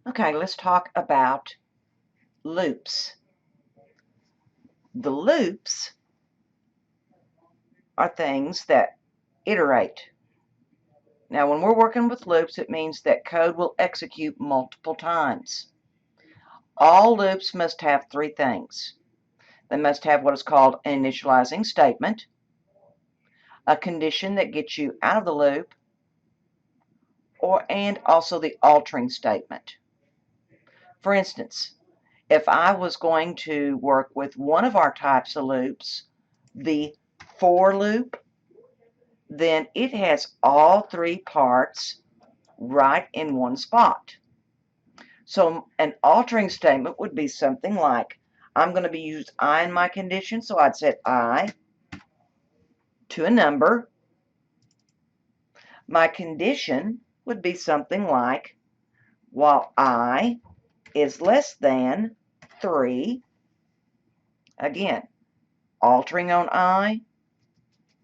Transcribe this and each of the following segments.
Okay, let's talk about loops. The loops are things that iterate. Now, when we're working with loops, it means that code will execute multiple times. All loops must have three things. They must have what is called an initializing statement, a condition that gets you out of the loop, and also the altering statement. For instance, if I was going to work with one of our types of loops, the for loop, then it has all three parts right in one spot. So an altering statement would be something like, I'm going to use I in my condition, so I'd set I to a number. My condition would be something like, while I is less than 3, again, altering on I,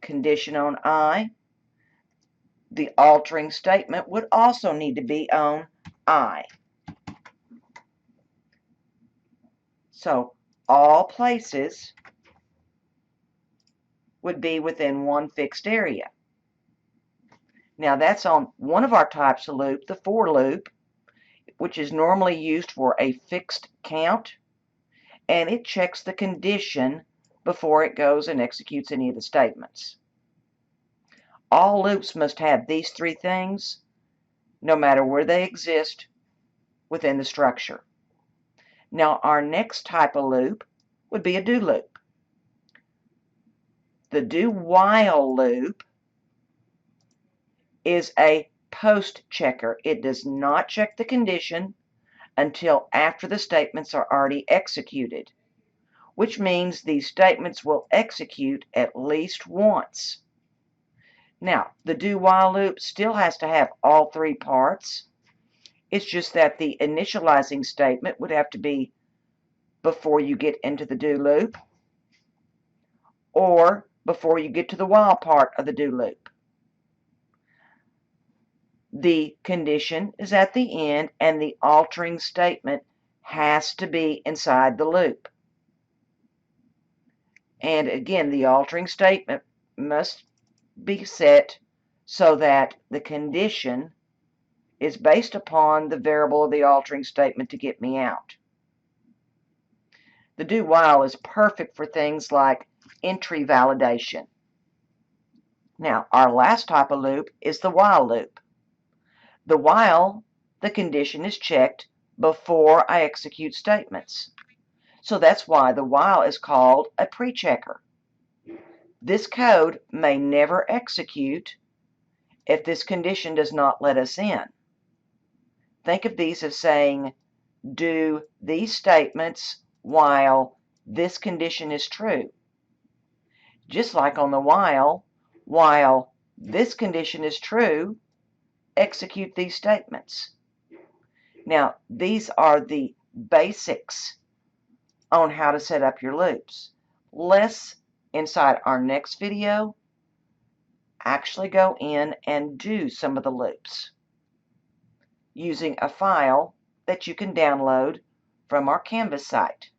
condition on I. The altering statement would also need to be on I. So all places would be within one fixed area. Now that's on one of our types of loop, the for loop, which is normally used for a fixed count, and it checks the condition before it goes and executes any of the statements. All loops must have these three things, no matter where they exist within the structure. Now our next type of loop would be a do loop. The do while loop is a post checker. It does not check the condition until after the statements are already executed, which means these statements will execute at least once. Now, the do while loop still has to have all three parts. It's just that the initializing statement would have to be before you get into the do loop or before you get to the while part of the do loop. The condition is at the end, and the altering statement has to be inside the loop. And again, the altering statement must be set so that the condition is based upon the variable of the altering statement to get me out. The do while is perfect for things like entry validation. Now, our last type of loop is the while loop. The while, the condition is checked before I execute statements. So that's why the while is called a pre-checker. This code may never execute if this condition does not let us in. Think of these as saying, do these statements while this condition is true. Just like on the while this condition is true, execute these statements. Now, these are the basics on how to set up your loops. Let's, inside our next video, actually go in and do some of the loops using a file that you can download from our Canvas site.